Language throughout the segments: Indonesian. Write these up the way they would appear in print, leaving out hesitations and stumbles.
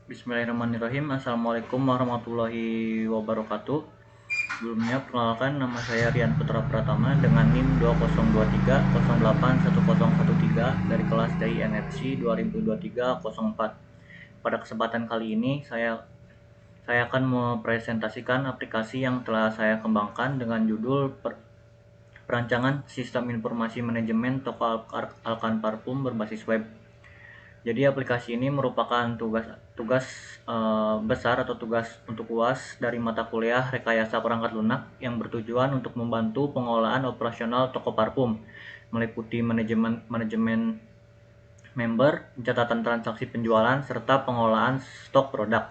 Bismillahirrahmanirrahim. Assalamualaikum warahmatullahi wabarakatuh. Sebelumnya perkenalkan, nama saya Rian Putra Pratama dengan NIM 2023081013 dari kelas TI NFC 2023-04. Pada kesempatan kali ini saya akan mempresentasikan aplikasi yang telah saya kembangkan dengan judul Perancangan Sistem Informasi Manajemen Toko Alkan Parfum berbasis web. Jadi aplikasi ini merupakan tugas besar atau tugas untuk UAS dari mata kuliah Rekayasa Perangkat Lunak yang bertujuan untuk membantu pengolahan operasional toko parfum, meliputi manajemen member, catatan transaksi penjualan, serta pengolahan stok produk.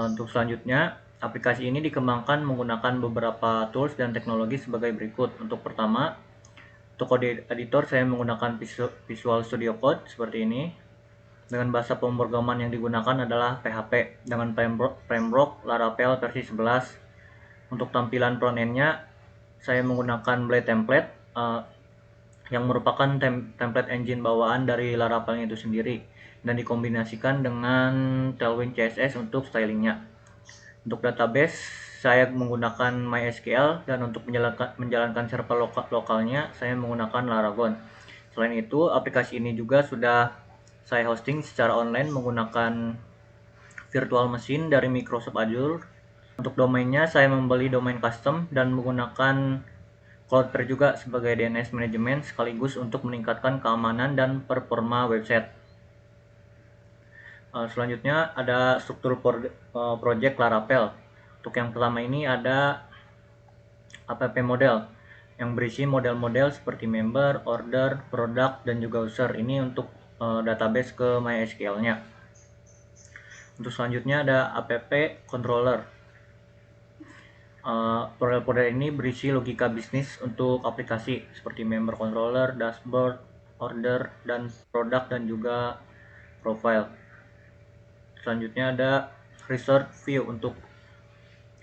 Untuk selanjutnya, aplikasi ini dikembangkan menggunakan beberapa tools dan teknologi sebagai berikut. Untuk pertama, untuk kode editor saya menggunakan Visual Studio Code seperti ini. Dengan bahasa pemrograman yang digunakan adalah PHP dengan framework Laravel versi 11. Untuk tampilan front-end-nya saya menggunakan Blade template yang merupakan template engine bawaan dari Laravel itu sendiri dan dikombinasikan dengan Tailwind CSS untuk stylingnya. Untuk database saya menggunakan MySQL dan untuk menjalankan server lokalnya saya menggunakan Laragon. Selain itu, aplikasi ini juga sudah saya hosting secara online menggunakan virtual machine dari Microsoft Azure. Untuk domainnya saya membeli domain custom dan menggunakan Cloudflare juga sebagai DNS manajemen sekaligus untuk meningkatkan keamanan dan performa website. Selanjutnya ada struktur project Laravel. Untuk yang pertama ini ada app model yang berisi model-model seperti member, order, produk, dan juga user. Ini untuk database ke MySQL-nya. Untuk selanjutnya ada app controller. Model-model ini berisi logika bisnis untuk aplikasi seperti member controller, dashboard, order, dan produk, dan juga profile. Selanjutnya ada resort view untuk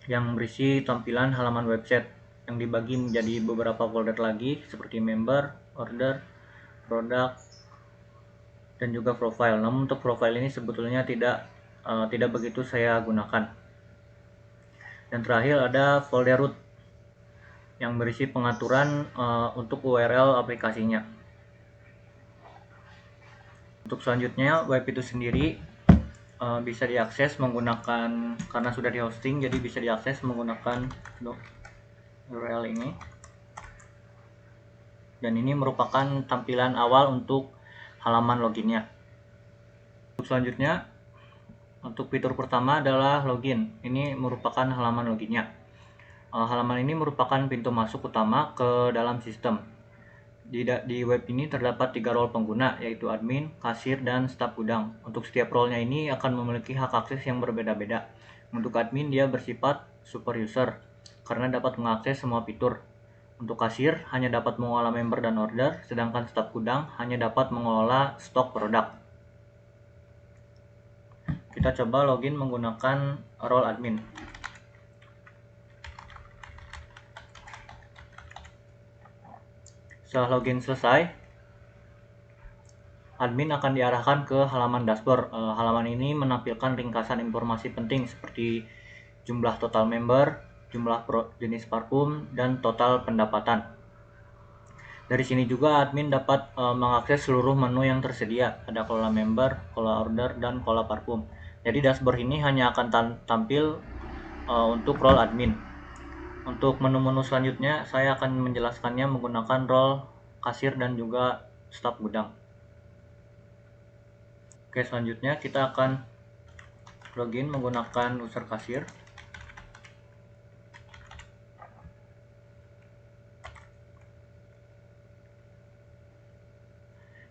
yang berisi tampilan halaman website yang dibagi menjadi beberapa folder lagi seperti member, order, produk, dan juga profile. Namun untuk profile ini sebetulnya tidak begitu saya gunakan. Dan terakhir ada folder root yang berisi pengaturan untuk URL aplikasinya. Untuk selanjutnya web itu sendiri bisa diakses menggunakan, karena sudah di hosting jadi bisa diakses menggunakan URL ini. Dan ini merupakan tampilan awal untuk halaman loginnya. Untuk selanjutnya, untuk fitur pertama adalah login. Ini merupakan halaman loginnya. Halaman ini merupakan pintu masuk utama ke dalam sistem. Di web ini terdapat 3 role pengguna, yaitu admin, kasir, dan staf gudang. Untuk setiap role-nya ini akan memiliki hak akses yang berbeda-beda. Untuk admin dia bersifat super user karena dapat mengakses semua fitur. Untuk kasir hanya dapat mengolah member dan order, sedangkan staf gudang hanya dapat mengelola stok produk. Kita coba login menggunakan role admin. Setelah login selesai, admin akan diarahkan ke halaman dashboard. Halaman ini menampilkan ringkasan informasi penting seperti jumlah total member, jumlah jenis parfum, dan total pendapatan. Dari sini juga admin dapat mengakses seluruh menu yang tersedia. Ada kolom member, kolom order, dan kolom parfum. Jadi dashboard ini hanya akan tampil untuk role admin. Untuk menu-menu selanjutnya saya akan menjelaskannya menggunakan role kasir dan juga staf gudang. Oke, selanjutnya kita akan login menggunakan user kasir.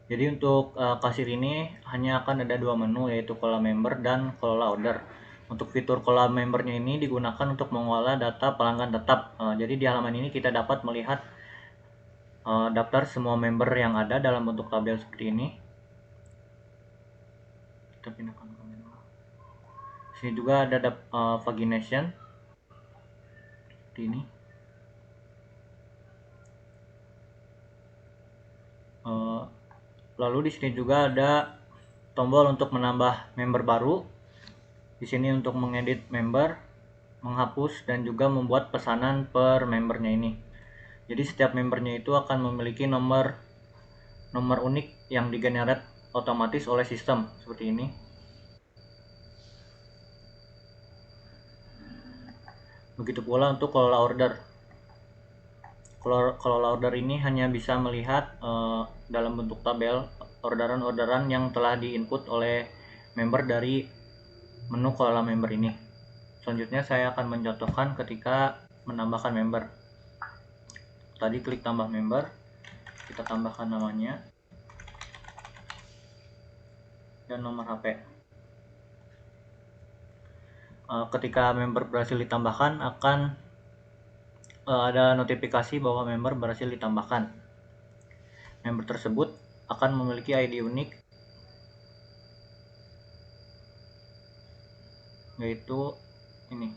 Jadi untuk kasir ini hanya akan ada 2 menu, yaitu kolom member dan kolom order. Untuk fitur kolom membernya ini digunakan untuk mengolah data pelanggan tetap. Jadi di halaman ini kita dapat melihat daftar semua member yang ada dalam bentuk tabel seperti ini. Kita pindahkan ke menu. Sini juga ada pagination seperti ini. Lalu di sini juga ada tombol untuk menambah member baru. Di sini untuk mengedit member, menghapus, dan juga membuat pesanan per membernya ini. Jadi setiap membernya itu akan memiliki nomor unik yang digenerate otomatis oleh sistem seperti ini. Begitu pula untuk kelola order. Kelola order ini hanya bisa melihat dalam bentuk tabel orderan-orderan yang telah diinput oleh member dari menu kelola member ini. Selanjutnya saya akan mencontohkan ketika menambahkan member. Tadi klik tambah member, kita tambahkan namanya dan nomor HP. Ketika member berhasil ditambahkan, akan ada notifikasi bahwa member berhasil ditambahkan. Member tersebut akan memiliki ID unik, yaitu ini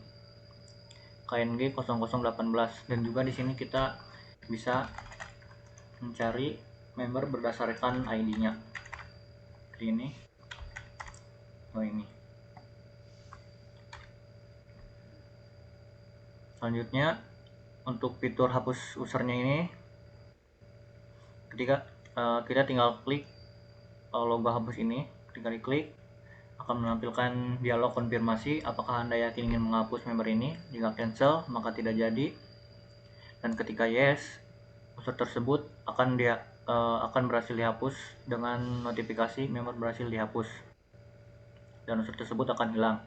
KNG 0018, dan juga di sini kita bisa mencari member berdasarkan ID-nya. Ini ini. Selanjutnya untuk fitur hapus usernya ini, ketika kita tinggal klik logo hapus ini, ketika diklik akan menampilkan dialog konfirmasi apakah Anda yakin ingin menghapus member ini. Jika cancel maka tidak jadi, dan ketika yes, user tersebut akan berhasil dihapus dengan notifikasi member berhasil dihapus, dan user tersebut akan hilang.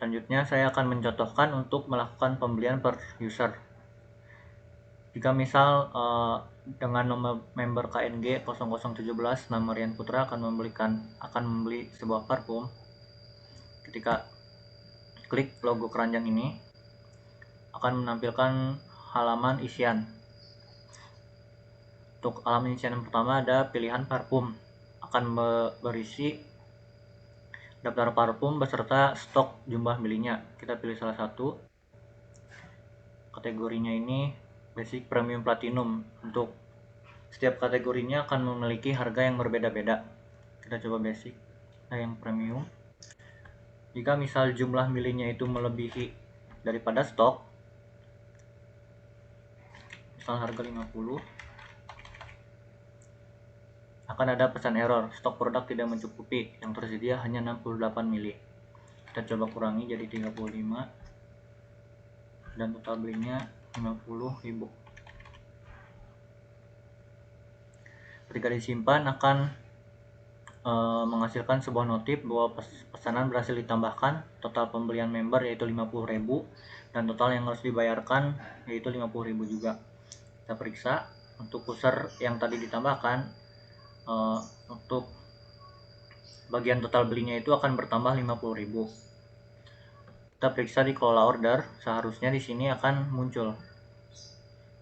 Selanjutnya saya akan mencontohkan untuk melakukan pembelian per user. Jika misal dengan nomor member KNG 0017 nama Rian Putra akan membeli sebuah parfum. Ketika klik logo keranjang ini akan menampilkan halaman isian. Untuk halaman isian yang pertama ada pilihan parfum, akan berisi daftar parfum beserta stok jumlah milinya. Kita pilih salah satu. Kategorinya ini basic, premium, platinum. Untuk setiap kategorinya akan memiliki harga yang berbeda-beda. Kita coba basic, yang premium. Jika misal jumlah milinya itu melebihi daripada stok, misal harga 50, akan ada pesan error, stok produk tidak mencukupi, yang tersedia hanya 68 mili. Kita coba kurangi jadi 35, dan total belinya 50.000. Ketika disimpan akan menghasilkan sebuah notif bahwa pesanan berhasil ditambahkan. Total pembelian member yaitu 50.000, dan total yang harus dibayarkan yaitu 50.000 juga. Kita periksa untuk user yang tadi ditambahkan, untuk bagian total belinya itu akan bertambah 50.000. Kita periksa di kelola order, seharusnya di sini akan muncul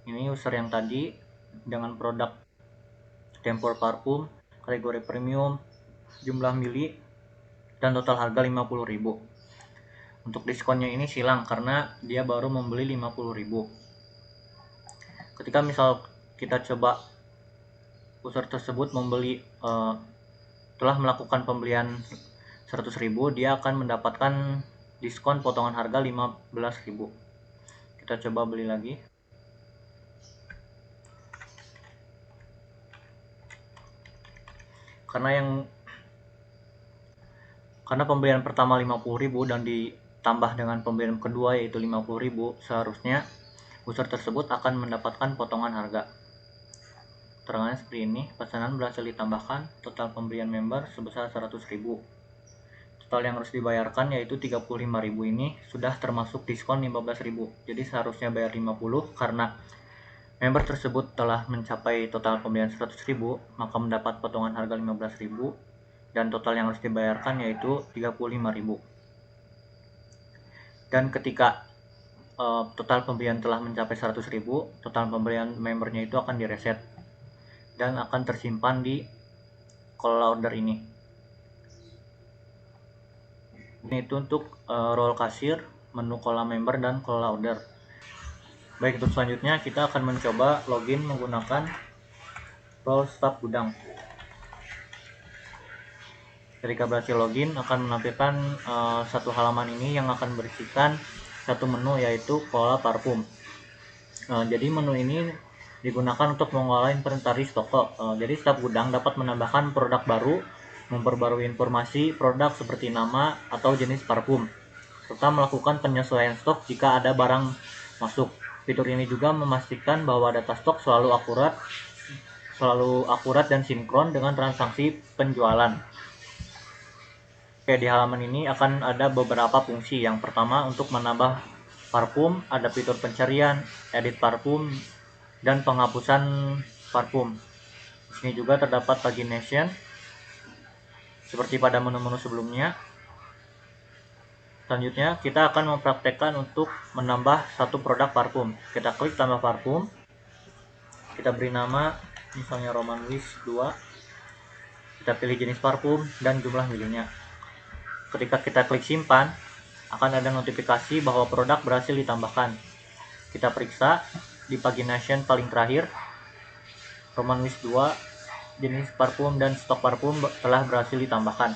ini user yang tadi dengan produk Tempur parfum, kategori premium, jumlah mili, dan total harga 50.000. Untuk diskonnya ini silang karena dia baru membeli 50.000. Ketika misal kita coba user tersebut telah melakukan pembelian 100.000, dia akan mendapatkan diskon potongan harga 15.000. Kita coba beli lagi. Karena pembelian pertama 50.000 dan ditambah dengan pembelian kedua yaitu 50.000, seharusnya user tersebut akan mendapatkan potongan harga. Keterangannya seperti ini, pesanan berhasil ditambahkan, total pembelian member sebesar 100.000. Total yang harus dibayarkan yaitu 35.000 ini sudah termasuk diskon 15.000. Jadi seharusnya bayar 50, karena member tersebut telah mencapai total pembelian 100.000, maka mendapat potongan harga 15.000, dan total yang harus dibayarkan yaitu 35.000. Dan ketika total pembelian telah mencapai 100.000, total pembelian membernya itu akan direset dan akan tersimpan di kelola order ini. Ini itu untuk role kasir, menu kelola member, dan kelola order. Baik, untuk selanjutnya kita akan mencoba login menggunakan role staf gudang. Ketika berhasil login akan menampilkan satu halaman ini yang akan berisikan satu menu, yaitu pola parfum. Jadi menu ini digunakan untuk mengolah inventaris toko. Jadi setiap gudang dapat menambahkan produk baru, memperbarui informasi produk seperti nama atau jenis parfum, serta melakukan penyesuaian stok jika ada barang masuk. Fitur ini juga memastikan bahwa data stok selalu akurat dan sinkron dengan transaksi penjualan. Oke, di halaman ini akan ada beberapa fungsi. Yang pertama, untuk menambah parfum, ada fitur pencarian, edit parfum, dan penghapusan parfum. Di sini juga terdapat pagination seperti pada menu-menu sebelumnya. Selanjutnya, kita akan mempraktekkan untuk menambah satu produk parfum. Kita klik tambah parfum. Kita beri nama, misalnya Roman Wish 2. Kita pilih jenis parfum dan jumlah milinya. Ketika kita klik simpan, akan ada notifikasi bahwa produk berhasil ditambahkan. Kita periksa di pagination paling terakhir, Roman Wish 2, jenis parfum dan stok parfum telah berhasil ditambahkan.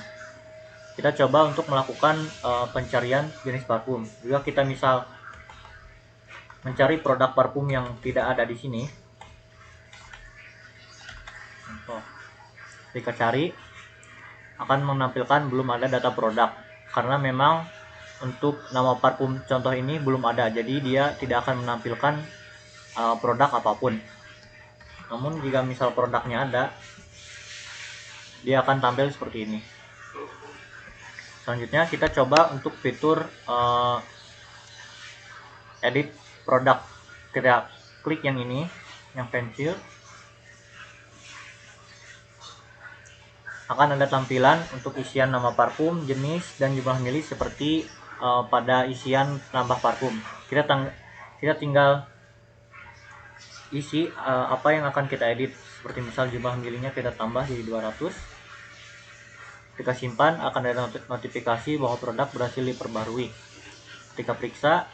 Kita coba untuk melakukan pencarian jenis parfum. Jika kita misal mencari produk parfum yang tidak ada di sini, ketika cari akan menampilkan belum ada data produk, karena memang untuk nama parfum contoh ini belum ada, jadi dia tidak akan menampilkan produk apapun. Namun jika misal produknya ada, dia akan tampil seperti ini. Selanjutnya kita coba untuk fitur edit produk. Kita klik yang ini, yang pensil. Akan ada tampilan untuk isian nama parfum, jenis, dan jumlah mili seperti pada isian nambah parfum. Kita tinggal isi apa yang akan kita edit. Seperti misal jumlah milinya kita tambah jadi 200. Ketika simpan akan ada notifikasi bahwa produk berhasil diperbarui. Ketika periksa,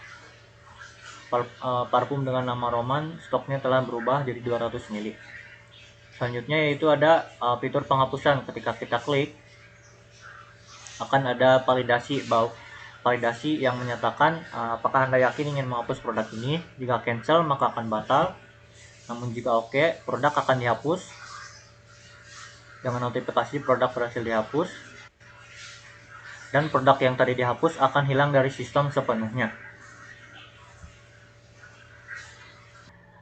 parfum dengan nama Roman stoknya telah berubah jadi 200 ml. Selanjutnya yaitu ada fitur penghapusan. Ketika kita klik, akan ada validasi yang menyatakan apakah Anda yakin ingin menghapus produk ini. Jika cancel maka akan batal, namun jika oke, produk akan dihapus dengan notifikasi produk berhasil dihapus, dan produk yang tadi dihapus akan hilang dari sistem sepenuhnya.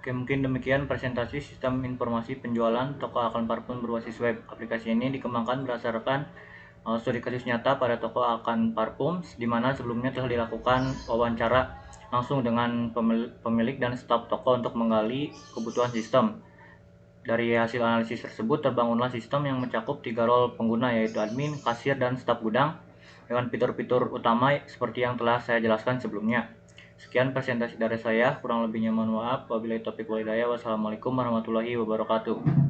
Oke, mungkin demikian presentasi sistem informasi penjualan toko Akan Parfum berbasis web. Aplikasi ini dikembangkan berdasarkan studi kasus nyata pada toko Akan Parfum, di mana sebelumnya telah dilakukan wawancara langsung dengan pemilik dan staf toko untuk menggali kebutuhan sistem. Dari hasil analisis tersebut terbangunlah sistem yang mencakup 3 role pengguna, yaitu admin, kasir, dan staf gudang, dengan fitur-fitur utama seperti yang telah saya jelaskan sebelumnya. Sekian presentasi dari saya, kurang lebihnya mohon maaf. Wabillahi taufiq wal hidayah. Wassalamualaikum warahmatullahi wabarakatuh.